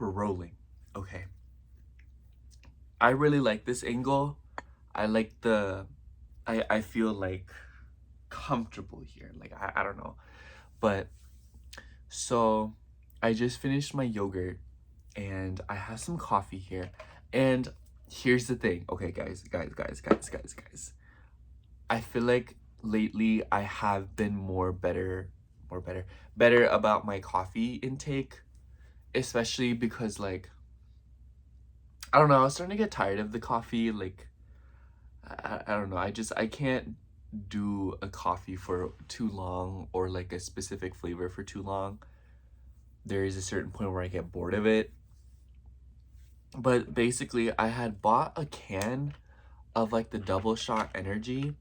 We're rolling. Okay. I really like this angle. I like I feel like comfortable here. Like I don't know. But so I just finished my yogurt and I have some coffee here. And here's the thing. Okay, guys. I feel like lately I have been better about my coffee intake, especially because like I don't know, I was starting to get tired of the coffee. Like I don't know. I can't do a coffee for too long or like a specific flavor for too long. There is a certain point where I get bored of it. But basically, I had bought a can of like the double shot energy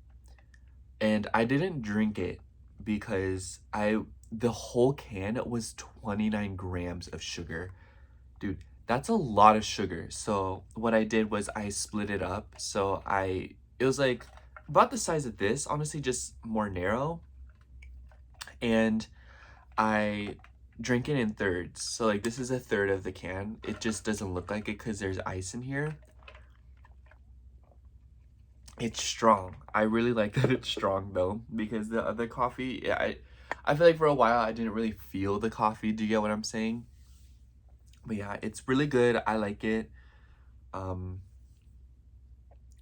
and I didn't drink it because I the whole can was 29 grams of sugar. Dude, that's a lot of sugar. So what I did was I split it up. So it was like about the size of this, honestly, just more narrow. And I drink it in thirds. So like this is a third of the can. It just doesn't look like it because there's ice in here. It's strong. I really like that it's strong though, because the other coffee, yeah, I feel like for a while I didn't really feel the coffee. Do you get what I'm saying? But yeah, it's really good. I like it. Um,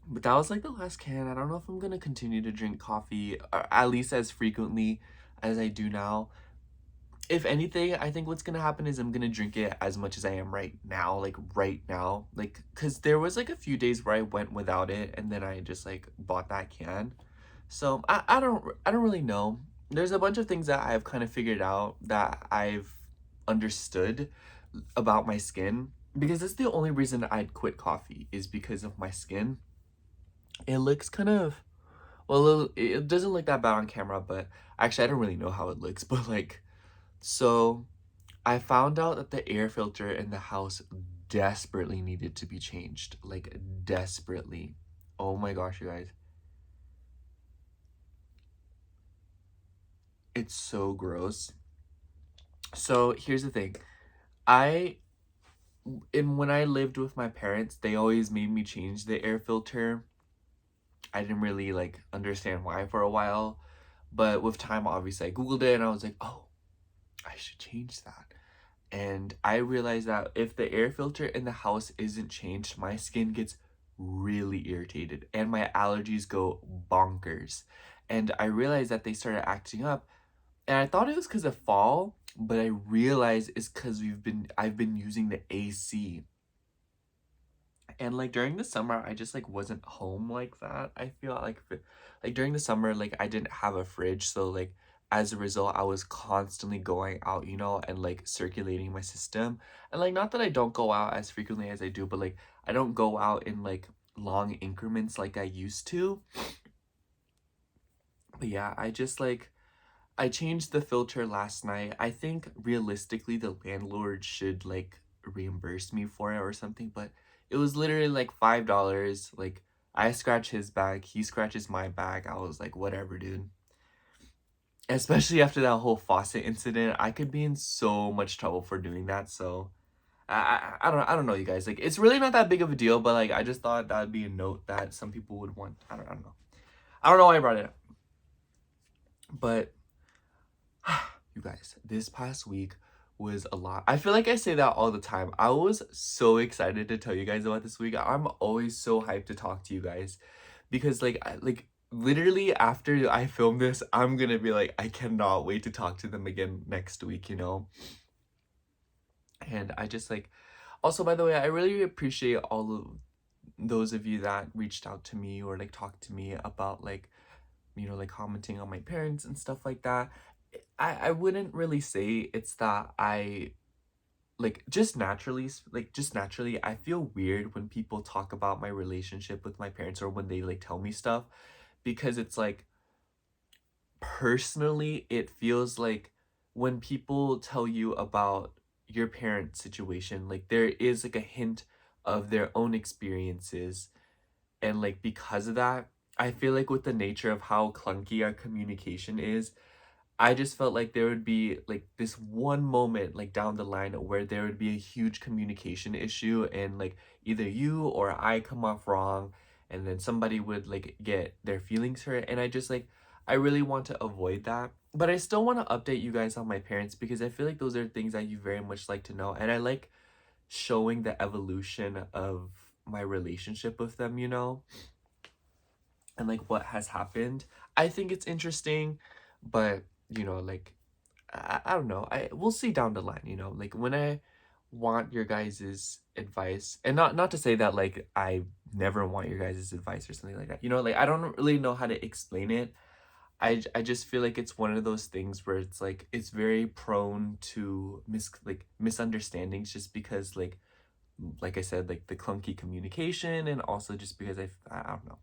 but that was like the last can. I don't know if I'm gonna continue to drink coffee, at least as frequently as I do now. If anything, I think what's gonna happen is I'm gonna drink it as much as I am right now, like right now. Like, cause there was like a few days where I went without it and then I just like bought that can. So I don't really know. There's a bunch of things that I've kind of figured out that I've understood about my skin because that's the only reason I'd quit coffee is because of my skin. It looks kind of well, it doesn't look that bad on camera, but actually I don't really know how it looks, but like so I found out that the air filter in the house desperately needed to be changed. Like desperately. Oh my gosh, you guys. It's so gross. So here's the thing. I when I lived with my parents, they always made me change the air filter. I didn't really like understand why for a while, but with time obviously I googled it and I was like, "Oh, I should change that." And I realized that if the air filter in the house isn't changed, my skin gets really irritated and my allergies go bonkers. And I realized that they started acting up. And I thought it was because of fall, but I realized it's because I've been using the AC. And like during the summer, I just like wasn't home like that. I feel like during the summer, like I didn't have a fridge, so like as a result, I was constantly going out, and like circulating my system. And like not that I don't go out as frequently as I do, but like I don't go out in like long increments like I used to. But yeah, I changed the filter last night. I think realistically the landlord should like reimburse me for it or something, but it was literally like $5. Like I scratch his back, he scratches my back. I was like, whatever, dude. Especially after that whole faucet incident, I could be in so much trouble for doing that. So I don't know, you guys. Like it's really not that big of a deal, but like I just thought that'd be a note that some people would want. I don't know. I don't know why I brought it up, but you guys, this past week was a lot. I feel like I say that all the time. I was so excited to tell you guys about this week. I'm always so hyped to talk to you guys because like literally after I film this, I'm gonna be like, I cannot wait to talk to them again next week. And I just like also by the way, I really appreciate all of those of you that reached out to me or like talked to me about like like commenting on my parents and stuff like that. I wouldn't really say it's that I like just naturally I feel weird when people talk about my relationship with my parents or when they like tell me stuff because it's like personally it feels like when people tell you about your parent situation like there is like a hint of their own experiences and like because of that I feel like with the nature of how clunky our communication is I just felt like there would be like this one moment like down the line where there would be a huge communication issue, and like either you or I come off wrong, and then somebody would like get their feelings hurt, and I really want to avoid that. But I still want to update you guys on my parents because I feel like those are things that you very much like to know, and I like showing the evolution of my relationship with them, and like what has happened. I think it's interesting, but like I don't know. I We'll see down the line, like when I want your guys's advice, and not to say that like I never want your guys's advice or something like that. Like I don't really know how to explain it. I just feel like it's one of those things where it's like it's very prone to misunderstandings, just because like I said, like the clunky communication, and also just because I don't know.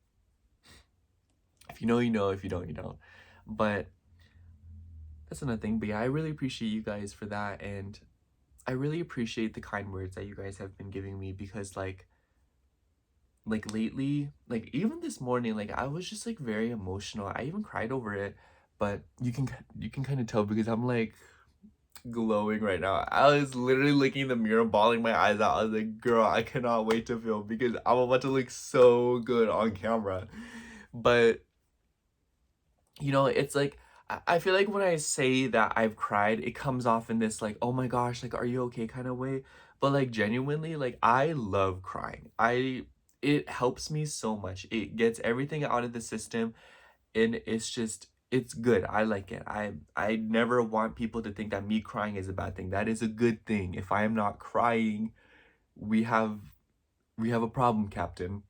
If you know, you know. If you don't, you don't. But that's another thing. But yeah, I really appreciate you guys for that, and I really appreciate the kind words that you guys have been giving me, because like lately, like even this morning, like I was just like very emotional. I even cried over it, but you can kind of tell because I'm like glowing right now. I was literally looking in the mirror, bawling my eyes out. I was like, girl, I cannot wait to film because I'm about to look so good on camera. But it's like I feel like when I say that I've cried, it comes off in this like, oh my gosh, like are you okay kind of way. But like genuinely, like I love crying. It helps me so much. It gets everything out of the system, and it's good. I like it. I never want people to think that me crying is a bad thing. That is a good thing. If I am not crying, we have we have a problem, Captain.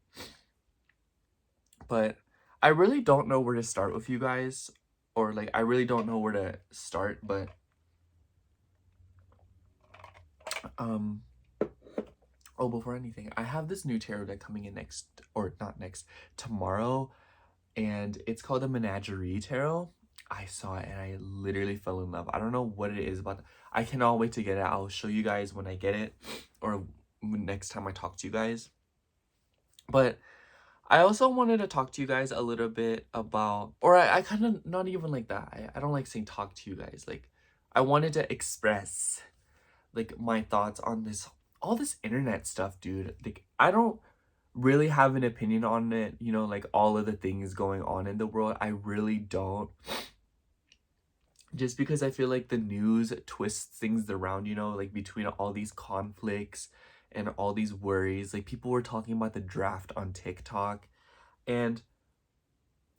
But I really don't know where to start with you guys, or like I really don't know where to start, but um oh, before anything, I have this new tarot deck coming in next, or not next, tomorrow, and it's called the Menagerie Tarot. I saw it and I literally fell in love. I don't know what it is, but I cannot wait to get it. I'll show you guys when I get it, or next time I talk to you guys. But I also wanted to talk to you guys a little bit about, or I kind of, not even like that. I don't like saying talk to you guys. Like, I wanted to express like my thoughts on all this internet stuff, dude. Like, I don't really have an opinion on it, like all of the things going on in the world. I really don't. Just because I feel like the news twists things around, like between all these conflicts and all these worries. Like, people were talking about the draft on TikTok, and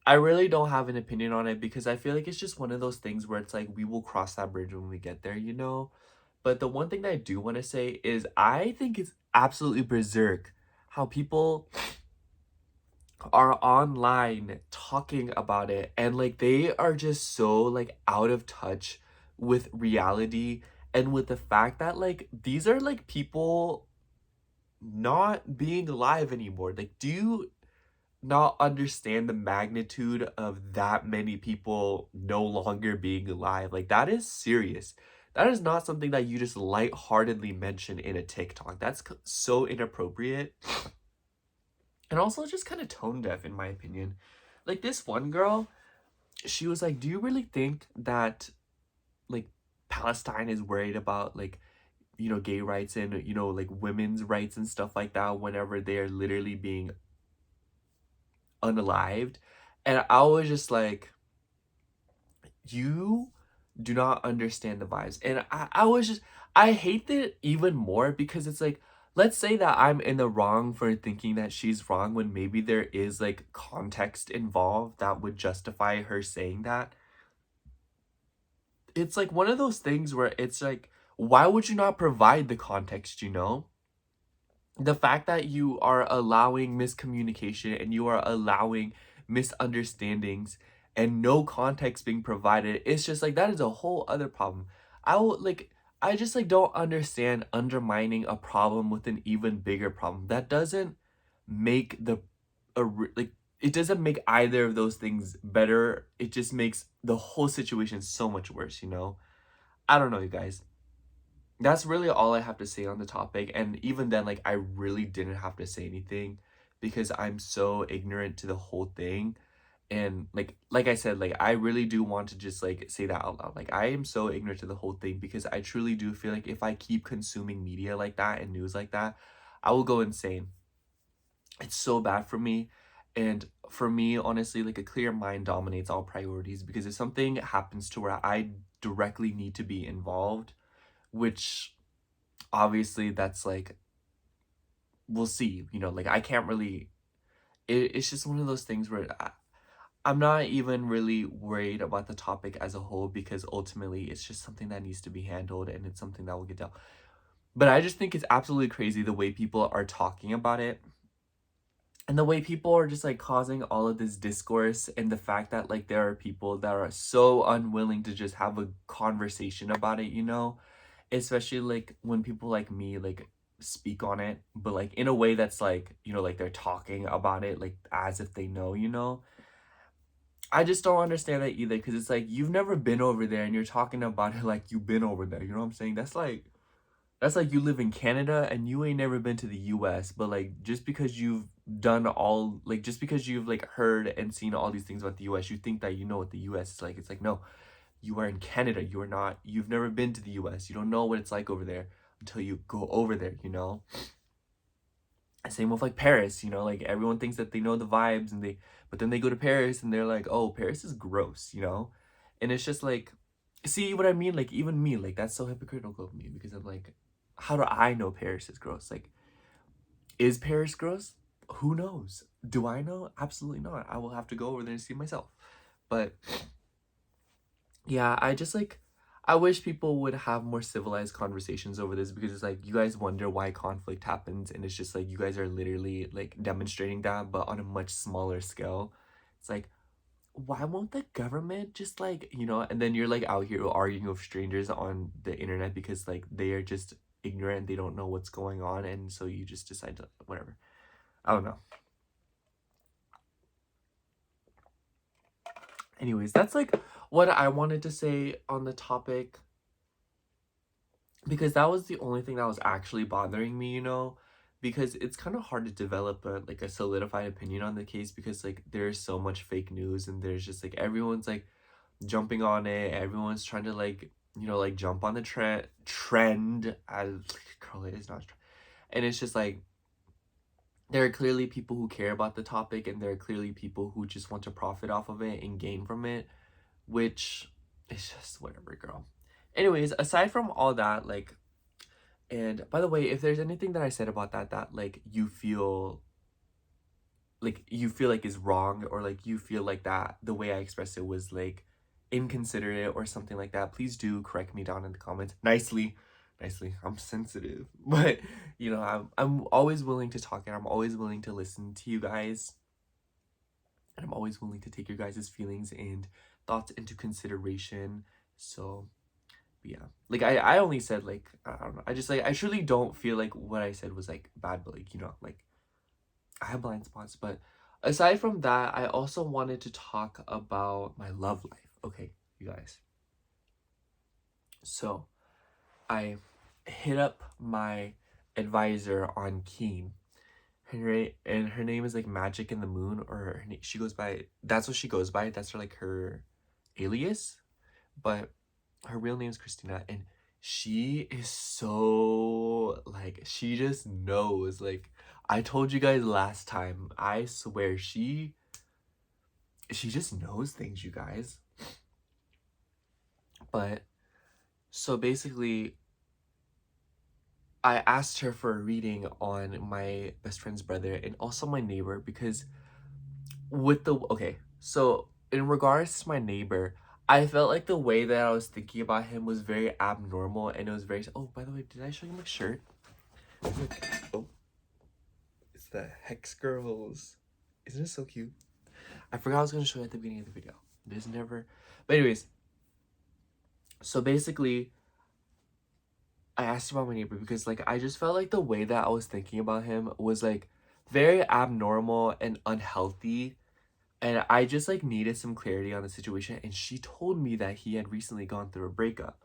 I really don't have an opinion on it because I feel like it's just one of those things where it's like we will cross that bridge when we get there. But the one thing that I do want to say is I think it's absolutely berserk how people are online talking about it, and like they are just so like out of touch with reality, and with the fact that like these are like people not being alive anymore. Like, do you not understand the magnitude of that many people no longer being alive? Like, that is serious. That is not something that you just lightheartedly mention in a TikTok. That's so inappropriate. And also just kind of tone deaf, in my opinion. Like, this one girl, she was like, do you really think that like Palestine is worried about like gay rights and like women's rights and stuff like that whenever they're literally being unalived? And I was just like, you do not understand the vibes. And I was just, I hate that even more because it's like, let's say that I'm in the wrong for thinking that she's wrong when maybe there is like context involved that would justify her saying that. It's like one of those things where it's like, why would you not provide the context? The fact that you are allowing miscommunication and you are allowing misunderstandings and no context being provided, it's just like that is a whole other problem. I just like don't understand undermining a problem with an even bigger problem. That doesn't make like it doesn't make either of those things better. It just makes the whole situation so much worse. I don't know, you guys. That's really all I have to say on the topic. And even then, like, I really didn't have to say anything because I'm so ignorant to the whole thing. And like I said, like I really do want to just like say that out loud. Like I am so ignorant to the whole thing because I truly do feel like if I keep consuming media like that and news like that, I will go insane. It's so bad for me. And for me, honestly, like a clear mind dominates all priorities because if something happens to where I directly need to be involved, which obviously that's like we'll see, you know, like I can't really it's just one of those things where I'm not even really worried about the topic as a whole because ultimately it's just something that needs to be handled and it's something that will get dealt. But I just think it's absolutely crazy the way people are talking about it and the way people are just like causing all of this discourse and the fact that like there are people that are so unwilling to just have a conversation about it, you know? Especially like when people like me like speak on it, but like in a way that's like, you know, like they're talking about it like as if they know, you know? I just don't understand that either because it's like you've never been over there and you're talking about it like you've been over there. You know what I'm saying? That's like you live in Canada and you ain't never been to the US, but like just because you've done all like just because you've like heard and seen all these things about the US, you think that you know what the US is like. It's like no, you are in Canada. You are not you've never been to the US. You don't know what it's like over there until you go over there, you know? Same with like Paris, you know, like everyone thinks that they know the vibes and they but then they go to Paris and they're like, "Oh, Paris is gross," you know? And it's just like see what I mean? Like even me, like that's so hypocritical of me because I'm like how do I know Paris is gross? Like is Paris gross? Who knows? Do I know? Absolutely not. I will have to go over there and see myself. But yeah, I just like I wish people would have more civilized conversations over this because it's like you guys wonder why conflict happens and it's just like you guys are literally like demonstrating that but on a much smaller scale. It's like why won't the government just like, you know, and then you're like out here arguing with strangers on the internet because like they are just ignorant, they don't know what's going on and so you just decide to whatever. I don't know. Anyways, that's like what I wanted to say on the topic because that was the only thing that was actually bothering me, you know, because it's kind of hard to develop a like a solidified opinion on the case because like there's so much fake news and there's just like everyone's like jumping on it, everyone's trying to like you know like jump on the trend as girl it is not a trend. And it's just like there are clearly people who care about the topic and there are clearly people who just want to profit off of it and gain from it, which is just whatever, girl. Anyways, aside from all that, like and by the way, if there's anything that I said about that like you feel like is wrong or like you feel like that the way I expressed it was like inconsiderate or something like that, please do correct me down in the comments nicely. Nicely. I'm sensitive. But you know, I'm always willing to talk and I'm always willing to listen to you guys. And I'm always willing to take your guys' feelings and thoughts into consideration. So yeah, like I only said like I don't know, I just like I truly don't feel like what I said was like bad, but like you know like I have blind spots. But aside from that, I also wanted to talk about my love life. Okay, you guys, so I hit up my advisor on Keen. And her name is like Magic in the Moon, or she goes by, that's what she goes by, that's her like her alias, but her real name is Christina, and she is so like she just knows. Like I told you guys last time, I swear she just knows things, you guys. But so basically I asked her for a reading on my best friend's brother and also my neighbor because with the okay, so in regards to my neighbor, I felt like the way that I was thinking about him was very abnormal and it was very oh by the way, did I show you my shirt? Oh, it's the Hex Girls. Isn't it so cute? I forgot I was gonna show you at the beginning of the video. There's never but anyways, so basically I asked about my neighbor because like I just felt like the way that I was thinking about him was like very abnormal and unhealthy. And I just like needed some clarity on the situation. And she told me that he had recently gone through a breakup.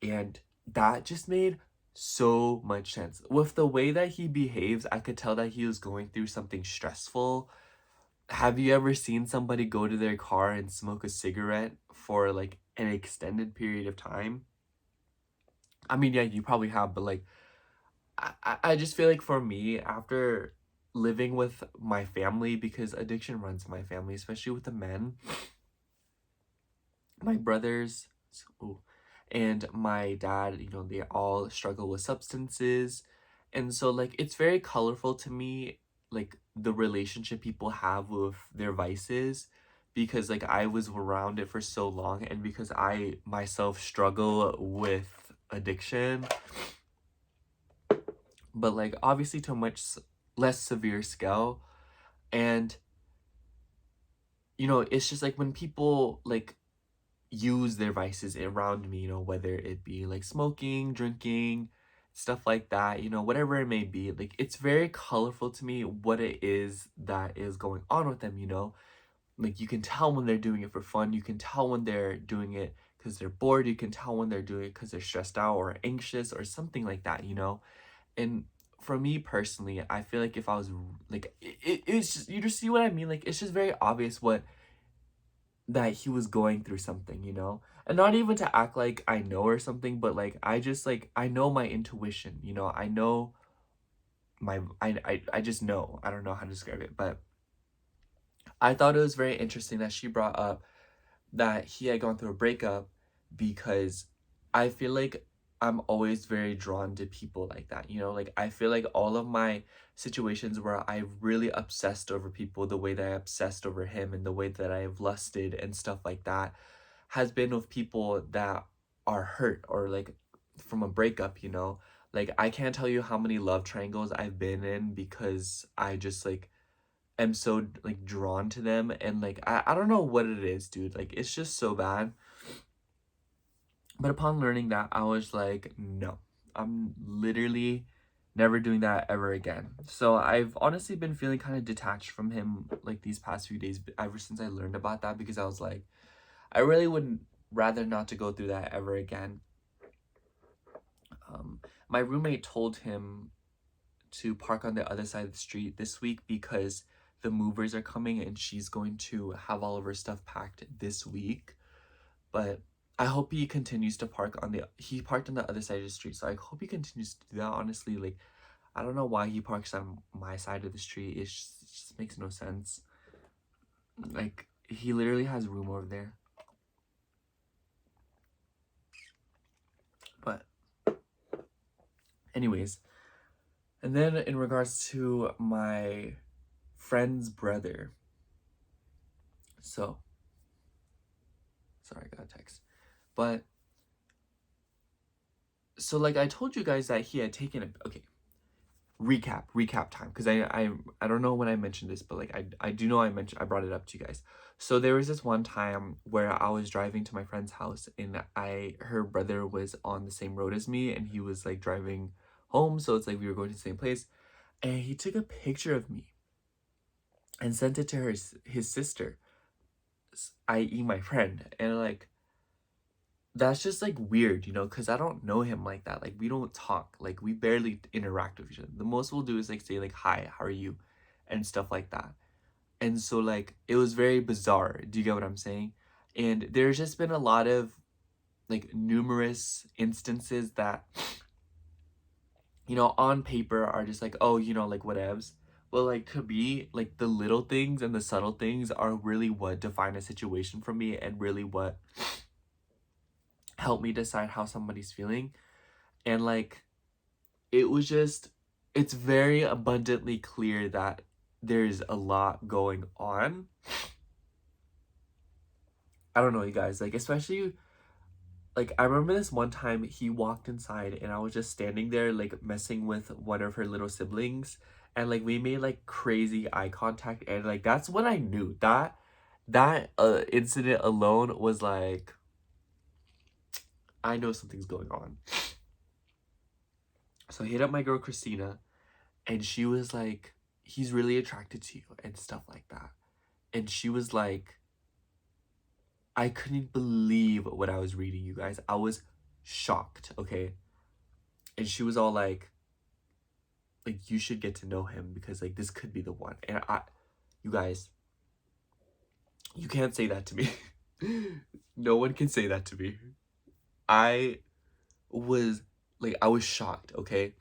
And that just made so much sense. With the way that he behaves, I could tell that he was going through something stressful. have you ever seen somebody go to their car and smoke a cigarette for like an extended period of time? I mean, yeah, you probably have, but like I just feel like for me, after living with my family, because addiction runs in my family, especially with the men, my brothers, ooh, and my dad, you know, they all struggle with substances. And so, like, it's very colorful to me, like, the relationship people have with their vices, because, like, I was around it for so long, and because I myself struggle with addiction, but, like, obviously to a much less severe scale. And, you know, it's just like when people, like, use their vices around me, you know, whether it be like smoking, drinking, stuff like that, you know, whatever it may be. Like, it's very colorful to me what it is that is going on with them, you know? Like, you can tell when they're doing it for fun, you can tell when they're doing it because they're bored, you can tell when they're doing it because they're stressed out or anxious or something like that, you know? And for me personally, I feel like if I was like, it's just, you just see what I mean? Like, it's just very obvious what that he was going through something, you know? And not even to act like I know or something, but like I just like I know my intuition, you know? I know my I just know. I don't know how to describe it, but I thought it was very interesting that she brought up that he had gone through a breakup, because I feel like I'm always very drawn to people like that, you know? Like, I feel like all of my situations where I really obsessed over people the way that I obsessed over him and the way that I have lusted and stuff like that has been with people that are hurt or like from a breakup, you know? Like, I can't tell you how many love triangles I've been in because I just like am so like drawn to them, and like I don't know what it is, dude. Like, it's just so bad. But upon learning that, I was like, no, I'm literally never doing that ever again. So I've honestly been feeling kind of detached from him like these past few days ever since I learned about that, because I was like, I really would rather not to go through that ever again. My roommate told him to park on the other side of the street this week because the movers are coming and she's going to have all of her stuff packed this week. But I hope he continues to park on the he parked on the other side of the street. So I hope he continues to do that. Honestly, like, I don't know why he parks on my side of the street. It just makes no sense. Like, he literally has room over there. But anyways, and then in regards to my friend's brother. So, sorry, I got a text. But so, like, I told you guys that he had taken a okay, recap time, because I don't know when I mentioned this, but like I do know I brought it up to you guys. So there was this one time where I was driving to my friend's house, and her brother was on the same road as me, and he was like driving home, so it's like we were going to the same place, and he took a picture of me and sent it to his sister, i.e. my friend. And like, that's just like weird, you know, because I don't know him like that. Like, we don't talk, like we barely interact with each other. The most we'll do is like say like, hi, how are you, and stuff like that. And so like it was very bizarre. Do you get what I'm saying? And there's just been a lot of like numerous instances that, you know, on paper are just like, oh, you know, like whatevs. But like, to me, like the little things and the subtle things are really what define a situation for me, and really what help me decide how somebody's feeling. And like, it was just, it's very abundantly clear that there's a lot going on. I don't know, you guys, like, especially like, I remember this one time he walked inside and I was just standing there like messing with one of her little siblings, and like we made like crazy eye contact, and like that's when I knew that incident alone was like, I know something's going on. So I hit up my girl Christina, and she was like, he's really attracted to you and stuff like that. And she was like, I couldn't believe what I was reading, you guys. I was shocked, okay? And she was all like, you should get to know him because like this could be the one. And you guys, You can't say that to me. No one can say that to me. I was I was shocked, okay?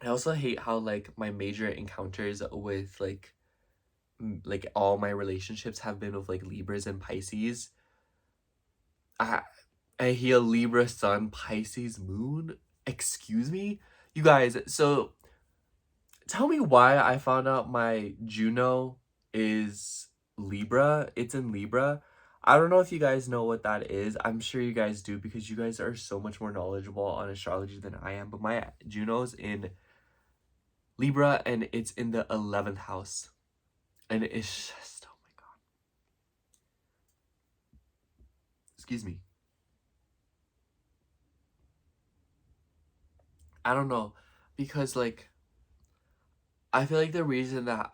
I also hate how like my major encounters with like all my relationships have been with like Libras and Pisces. I I hear Libra sun, Pisces moon. Excuse me? You guys, so tell me why I found out my Juno is Libra. It's in Libra. I don't know if you guys know what that is. I'm sure you guys do because you guys are so much more knowledgeable on astrology than I am. But my Juno's in Libra and it's in the 11th house. And it's just, oh my God. Excuse me. I don't know. Because like, I feel like the reason that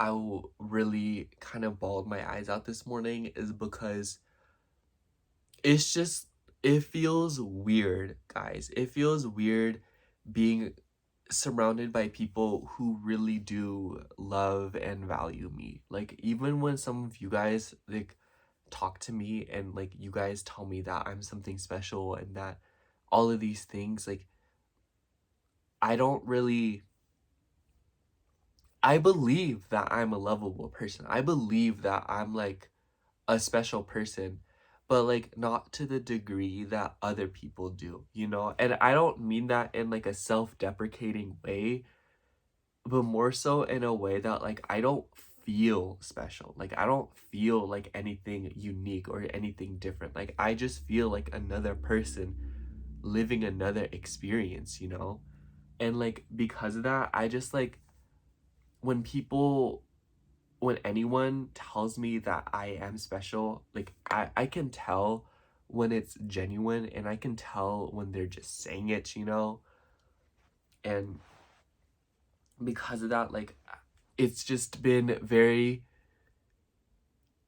really kind of bawled my eyes out this morning is because it's just, it feels weird, guys. It feels weird being surrounded by people who really do love and value me. Like, even when some of you guys, like, talk to me and, like, you guys tell me that I'm something special and that all of these things, like, I don't really. I believe that I'm a lovable person. I believe that I'm, like, a special person, but like not to the degree that other people do, you know? And I don't mean that in like a self-deprecating way, but more so in a way that like I don't feel special. Like I don't feel like anything unique or anything different. Like I just feel like another person living another experience, you know? And like because of that, I just like when people when anyone tells me that I am special, like I can tell when it's genuine and I can tell when they're just saying it, you know? And because of that, like it's just been very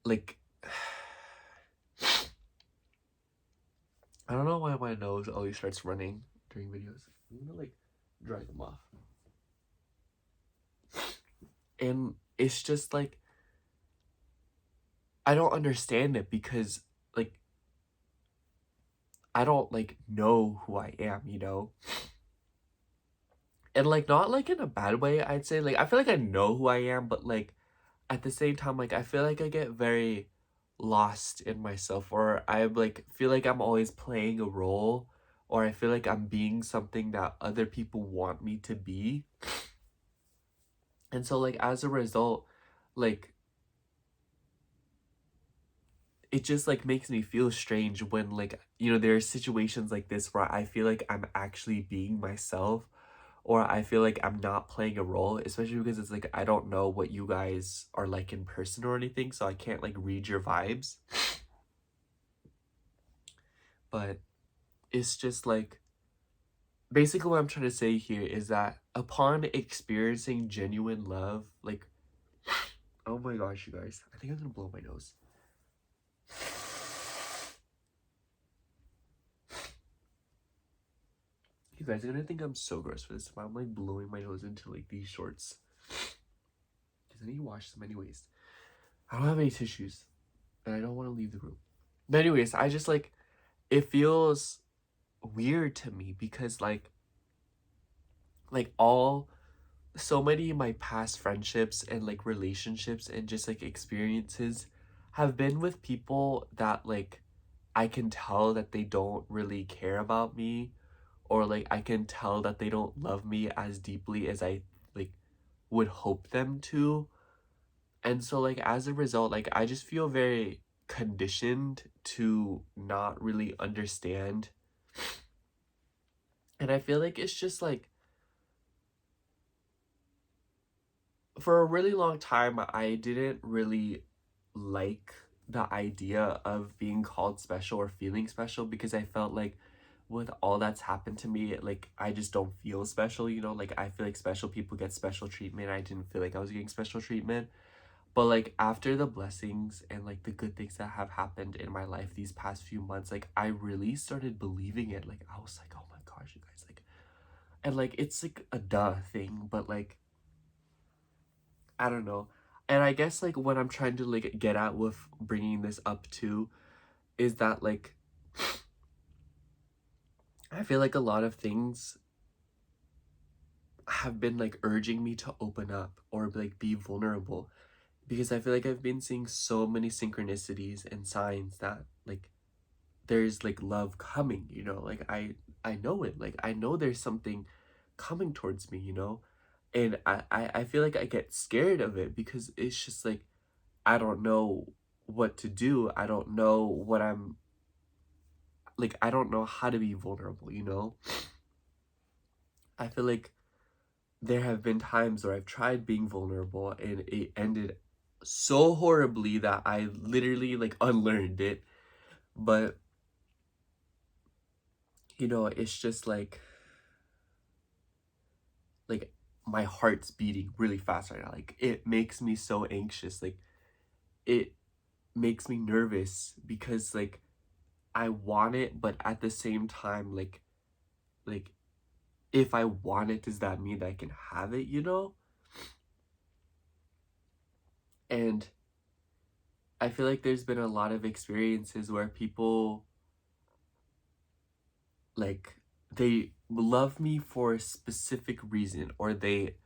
like I don't know why my nose always starts running during videos. I'm gonna like dry them off. And it's just like I don't understand it because like I don't like know who I am, you know? And like not like in a bad way, I'd say. Like I feel like I know who I am, but like at the same time, like I feel like I get very lost in myself, or I like feel like I'm always playing a role, or I feel like I'm being something that other people want me to be. And so like as a result, like it just like makes me feel strange when like there are situations like this where I feel like I'm actually being myself, or I feel like I'm not playing a role, especially because it's like I don't know what you guys are like in person or anything, so I can't like read your vibes. But it's just like basically what I'm trying to say here is that upon experiencing genuine love, like oh my gosh, you guys, I think I'm gonna blow my nose. You guys are gonna think I'm so gross for this, but I'm like blowing my nose into like these shorts. Because I need to wash them anyways. I don't have any tissues. And I don't want to leave the room. But anyways, I just like it feels weird to me because like all so many of my past friendships and like relationships and just like experiences have been with people that like I can tell that they don't really care about me, or like I can tell that they don't love me as deeply as I like would hope them to. And so like as a result, like I just feel very conditioned to not really understand. And I feel like it's just like for a really long time I didn't really like the idea of being called special or feeling special because I felt like with all that's happened to me, like I just don't feel special, you know? Like I feel like special people get special treatment. I didn't feel like I was getting special treatment. But like after the blessings and like the good things that have happened in my life these past few months, like I really started believing it. Like I was like, oh my gosh, you guys, like, and like it's like a duh thing, but like I don't know. And I guess like what I'm trying to like get at with bringing this up too is that like I feel like a lot of things have been like urging me to open up or like be vulnerable, because I feel like I've been seeing so many synchronicities and signs that like there's like love coming, you know? Like I know it. Like I know there's something coming towards me, you know? And I feel like I get scared of it because it's just like I don't know what to do. I don't know what I'm like, I don't know how to be vulnerable, you know? I feel like there have been times where I've tried being vulnerable and it ended so horribly that I literally like unlearned it. But you know, it's just like my heart's beating really fast right now. Like it makes me so anxious. Like it makes me nervous because like I want it, but at the same time like if I want it, does that mean I can have it, you know? And I feel like there's been a lot of experiences where people like they love me for a specific reason, or they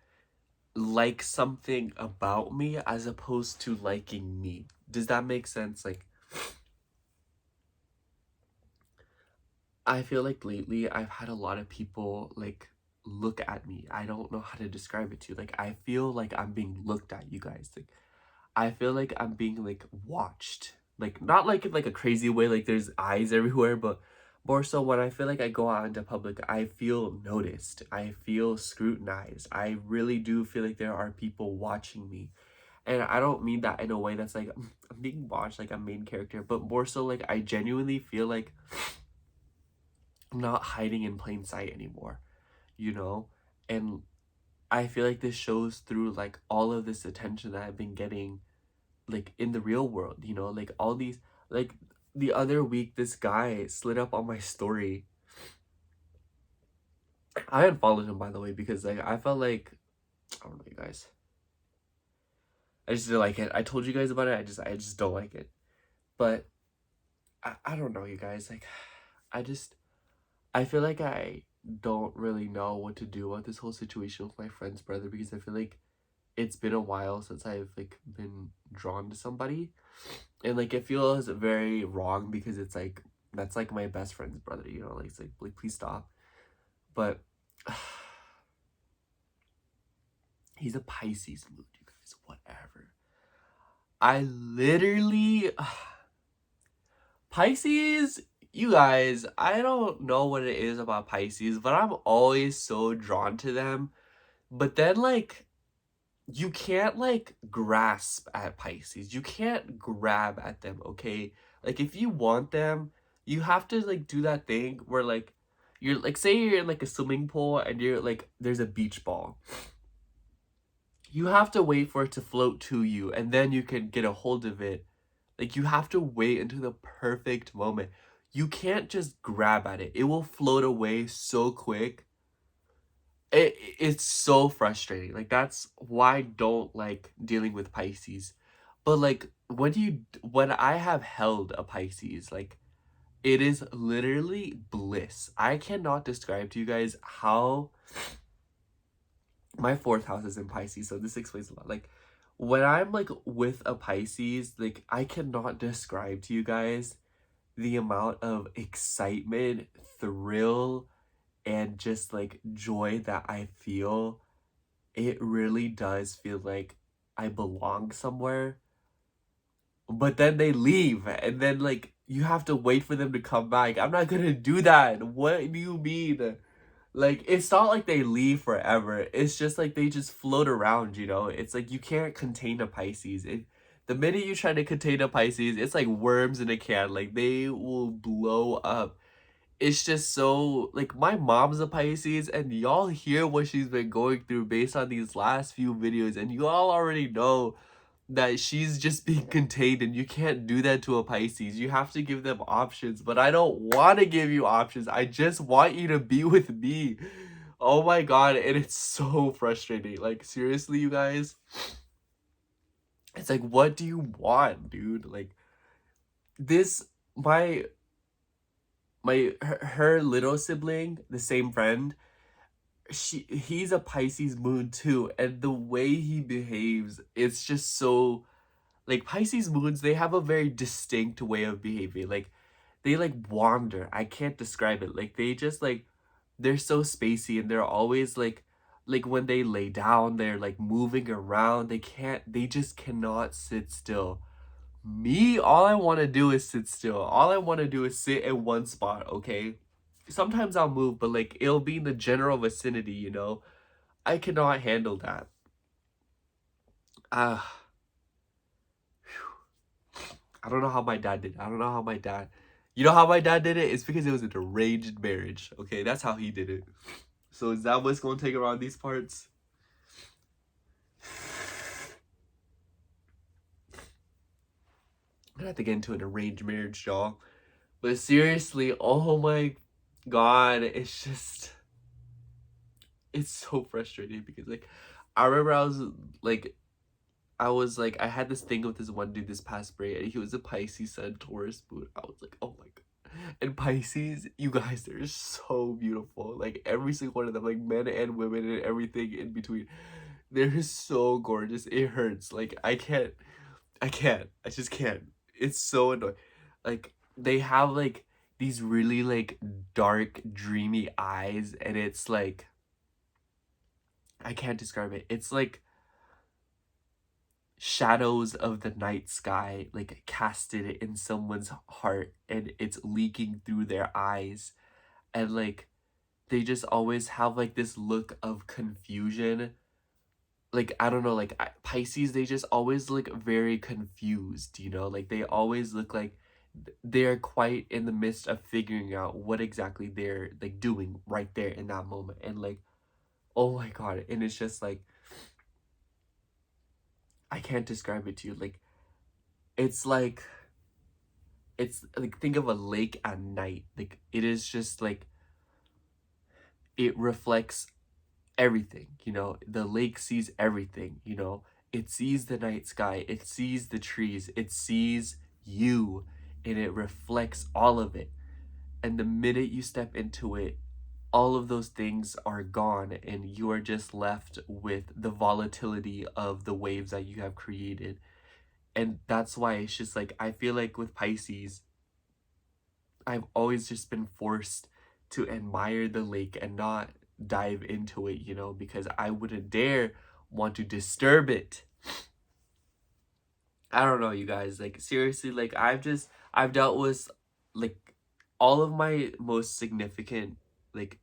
like something about me as opposed to liking me. Does that make sense? Like I feel like lately I've had a lot of people like look at me. I don't know how to describe it to you. Like I feel like I'm being looked at, you guys. Like I feel like I'm being like watched. Like not like in like a crazy way, like there's eyes everywhere, but more so when I feel like I go out into public, I feel noticed. I feel scrutinized. I really do feel like there are people watching me. And I don't mean that in a way that's like I'm being watched like a main character, but more so like I genuinely feel like I'm not hiding in plain sight anymore, you know? And I feel like this shows through like all of this attention that I've been getting like in the real world, you know? Like all these like the other week this guy slid up on my story. I unfollowed him by the way because like I felt like I don't know, you guys. I just didn't like it. I told you guys about it. I just don't like it. But I don't know, you guys. Like I just I feel like I don't really know what to do about this whole situation with my friend's brother, because I feel like it's been a while since I've like been drawn to somebody, and like it feels very wrong because it's like that's like my best friend's brother, you know? Like it's like please stop. But he's a Pisces moon, you guys. Whatever. I literally Pisces, you guys, I don't know what it is about Pisces, but I'm always so drawn to them. But then like you can't like grasp at Pisces. You can't grab at them, okay? Like if you want them, you have to like do that thing where like you're like say you're in like a swimming pool and you're like there's a beach ball. You have to wait for it to float to you and then you can get a hold of it. Like you have to wait until the perfect moment. You can't just grab at it. It will float away so quick. It's so frustrating. Like that's why I don't like dealing with Pisces. But like when I have held a Pisces, like it is literally bliss. I cannot describe to you guys how my fourth house is in Pisces, so this explains a lot. Like when I'm like with a Pisces, like I cannot describe to you guys the amount of excitement, thrill, and just like joy that I feel. It really does feel like I belong somewhere. But then they leave, and then like you have to wait for them to come back. I'm not gonna do that. What do you mean? Like it's not like they leave forever. It's just like they just float around, you know? It's like you can't contain a Pisces. The minute you try to contain a Pisces, it's like worms in a can. Like they will blow up. It's just so like my mom's a Pisces and y'all hear what she's been going through based on these last few videos, and you all already know that she's just being contained, and you can't do that to a Pisces. You have to give them options, but I don't want to give you options. I just want you to be with me. Oh my god, and it's so frustrating. Like seriously, you guys, It's like, what do you want, dude? Like, this, her little sibling, the same friend, he's a Pisces moon too, and the way he behaves, it's just so, like, Pisces moons, they have a very distinct way of behaving. Like, they like wander. I can't describe it. Like, they just like, they're so spacey, and they're always like when they lay down, they're like moving around. They just cannot sit still. Me, all I want to do is sit still. All I want to do is sit in one spot, okay? Sometimes I'll move, but like, it'll be in the general vicinity, you know? I cannot handle that. Ah, I don't know how my dad did it. I don't know how my dad. You know how my dad did it? It's because it was an arranged marriage. Okay, that's how he did it. So is that what's gonna take around these parts? I'm gonna have to get into an arranged marriage, y'all. But seriously, oh my god, it's so frustrating because like, I remember like I had this thing with this one dude this past break, and he was a Pisces Sun Taurus moon. I was like, oh my god. And Pisces, you guys, they're so beautiful. Like, every single one of them, like men and women and everything in between. They're so gorgeous. It hurts. Like, I just can't. It's so annoying. Like, they have like these really like dark, dreamy eyes, and it's like, I can't describe it. It's like shadows of the night sky like casted in someone's heart, and it's leaking through their eyes, and like, they just always have like this look of confusion. Like, I don't know, like, Pisces, they just always look very confused, you know? Like, they always look like they're quite in the midst of figuring out what exactly they're like doing right there in that moment. And like, oh my god, and it's just like, I can't describe it to you. Like, it's like, think of a lake at night. Like, it is just like, it reflects everything, you know? The lake sees everything, you know? It sees the night sky, it sees the trees, it sees you, and it reflects all of it. And the minute you step into it, all of those things are gone, and you are just left with the volatility of the waves that you have created. And that's why it's just like, I feel like with Pisces, I've always just been forced to admire the lake and not dive into it, you know, because I wouldn't dare want to disturb it. I don't know, you guys. Like, seriously, like, I've dealt with like all of my most significant like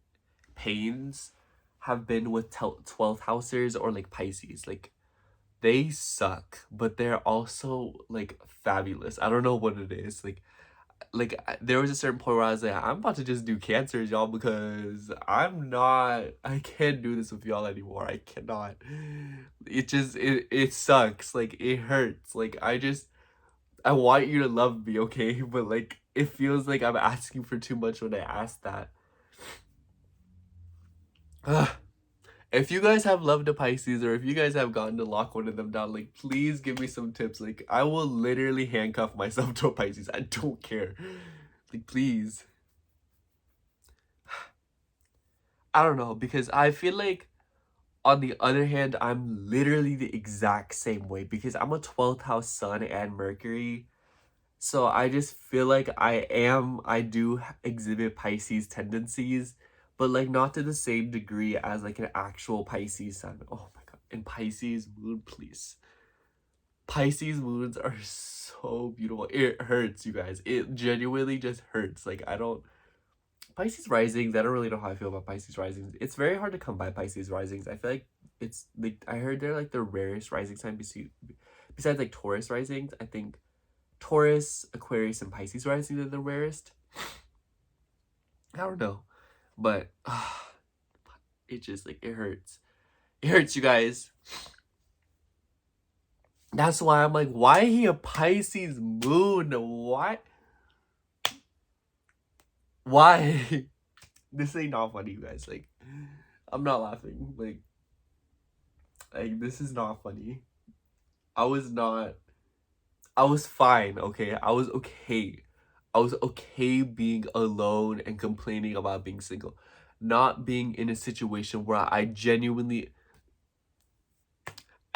pains have been with 12th housers or like Pisces. Like, they suck, but they're also like fabulous. I don't know what it is. There was a certain point where I was like, I'm about to just do cancers, y'all, because I can't do this with y'all anymore. I cannot. It sucks. Like, it hurts. Like, I want you to love me, okay? But like, it feels like I'm asking for too much when I ask that. Ugh. If you guys have loved a Pisces, or if you guys have gotten to lock one of them down, like, please give me some tips. Like, I will literally handcuff myself to a Pisces. I don't care. Like, please. I don't know, because I feel like, on the other hand, I'm literally the exact same way, because I'm a 12th house Sun and Mercury. So I just feel like I do exhibit Pisces tendencies, but like, not to the same degree as like an actual Pisces Sun. Oh my god. And Pisces moon, please. Pisces moons are so beautiful. It hurts, you guys. It genuinely just hurts. Like, I don't. Pisces risings, I don't really know how I feel about Pisces risings. It's very hard to come by Pisces risings. I feel like it's like, I heard they're like the rarest rising sign besides like Taurus risings. I think Taurus, Aquarius, and Pisces risings are the rarest. I don't know. But it just like, it hurts. It hurts, you guys. That's why I'm like, why he a Pisces moon? What? Why? This ain't not funny, you guys. Like, I'm not laughing. Like, this is not funny. I was not. I was fine, okay? I was okay. I was okay being alone and complaining about being single. Not being in a situation where I genuinely.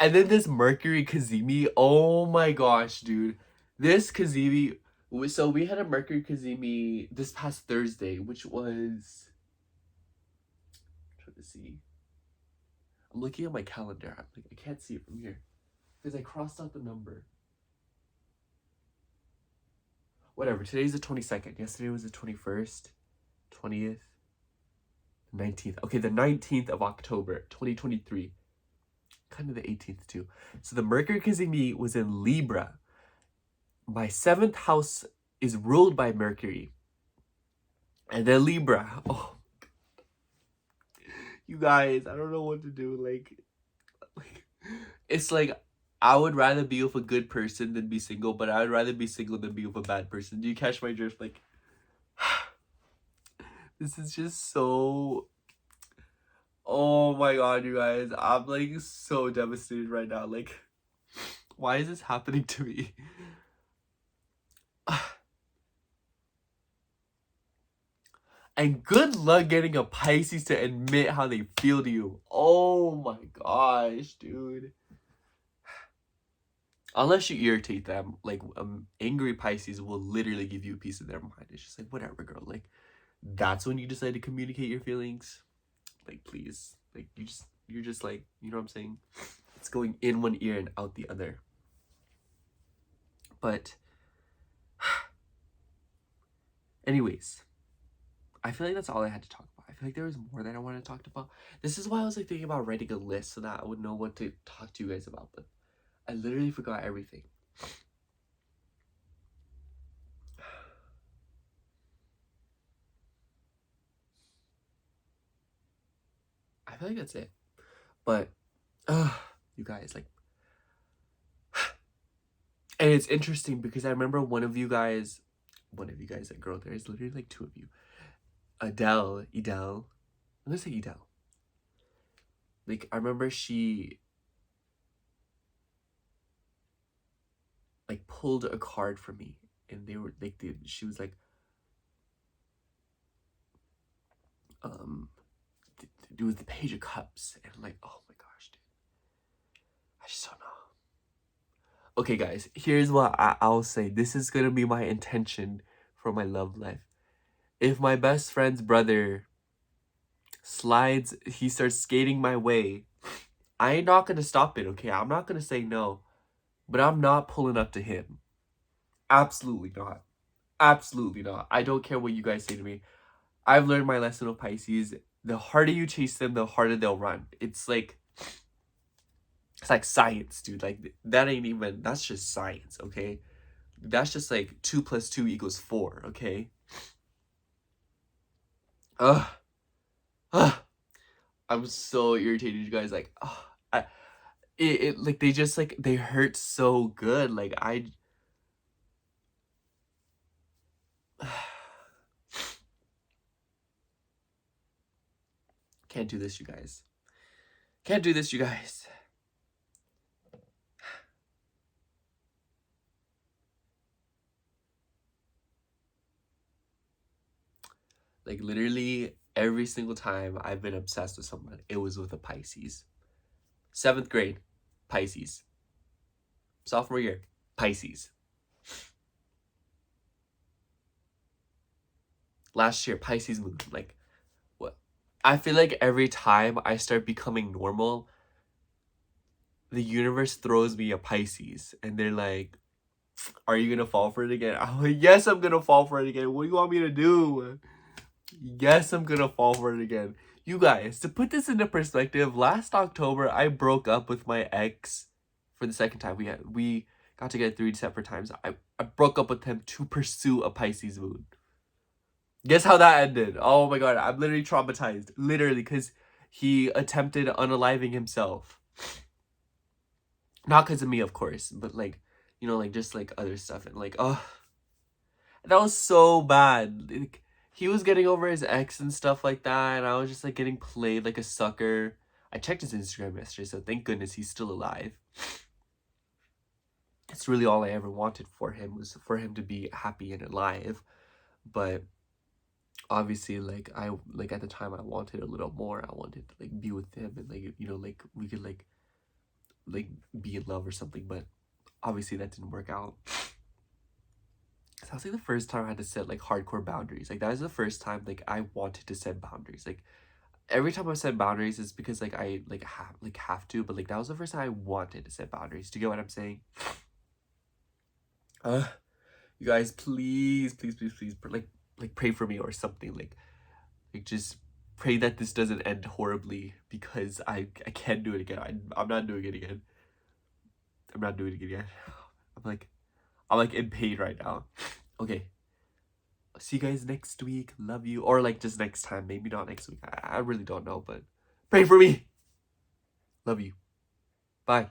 And then this Mercury Kazemi, oh my gosh, dude. This Kazemi. So we had a Mercury Kazemi this past Thursday, which was. I'm trying to see. I'm looking at my calendar. I'm like, I can't see it from here. Because I crossed out the number. Whatever, today's the 22nd. Yesterday was the 21st, 20th, 19th. Okay, the 19th of October, 2023. Kind of the 18th too. So the Mercury Kazemi was in Libra. My 7th house is ruled by Mercury. And then Libra. Oh, you guys, I don't know what to do. Like it's like I would rather be with a good person than be single, but I would rather be single than be with a bad person. Do you catch my drift? Like, this is just so. Oh my god, you guys. I'm like so devastated right now. Like, why is this happening to me? And good luck getting a Pisces to admit how they feel to you. Oh my gosh, dude. Unless you irritate them, like angry Pisces will literally give you a piece of their mind. It's just like, whatever, girl. Like, that's when you decide to communicate your feelings. Like, please. Like, you're just like, you know what I'm saying? It's going in one ear and out the other. But anyways, I feel like that's all I had to talk about. I feel like there was more that I wanted to talk about. This is why I was like thinking about writing a list so that I would know what to talk to you guys about. But I literally forgot everything. I feel like that's it. But you guys, like, and it's interesting because I remember one of you guys, that girl, there is literally like two of you. Edel. I'm gonna say Edel. Like, I remember she like pulled a card for me, and they were like, she was like, it was the Page of Cups, and like, oh my gosh, dude, I just don't know. Okay, guys, here's what I'll say. This is gonna be my intention for my love life. If my best friend's brother he starts skating my way, I ain't not gonna stop it, okay? I'm not gonna say no, but I'm not pulling up to him. Absolutely not. Absolutely not. I don't care what you guys say to me. I've learned my lesson of Pisces. The harder you chase them, the harder they'll run. It's like science, dude. Like, that's just science, okay? That's just like 2 + 2 = 4, okay? Ugh. I'm so irritated, you guys. Like, like, they just, like, they hurt so good. Like, can't do this, you guys. Can't do this, you guys. Like, literally every single time I've been obsessed with someone, it was with a Pisces. 7th grade, Pisces. Sophomore year, Pisces. Last year, Pisces moon. Like, what? I feel like every time I start becoming normal, the universe throws me a Pisces, and they're like, are you gonna fall for it again? I'm like, yes, I'm gonna fall for it again. What do you want me to do? Yes, I'm gonna fall for it again. You guys, to put this into perspective, last October I broke up with my ex for the second time. We got together 3 separate times. I broke up with him to pursue a Pisces moon. Guess how that ended? Oh my god, I'm literally traumatized. Literally, because he attempted unaliving himself. Not because of me, of course, but like, you know, like, just like other stuff. And like, oh, that was so bad. Like, he was getting over his ex and stuff like that, and I was just like getting played like a sucker. I checked his Instagram yesterday, so thank goodness he's still alive. it's really all I ever wanted for him, was for him to be happy and alive. But obviously, like, I like at the time I wanted a little more. I wanted to like be with him, and like, like we could like be in love or something. But obviously that didn't work out. So that was like the first time I had to set like hardcore boundaries. Like that was the first time like I wanted to set boundaries. Like every time I set boundaries is because like I have to, but like that was the first time I wanted to set boundaries. Do you get what I'm saying? Uh you guys, please, please, please, please, like pray for me or something. Like just pray that this doesn't end horribly, because I can't do it again. I'm not doing it again. I'm not doing it again. I'm like I'm like in pain right now. Okay. See you guys next week. Love you. Or like just next time. Maybe not next week. I really don't know, but pray for me. Love you. Bye.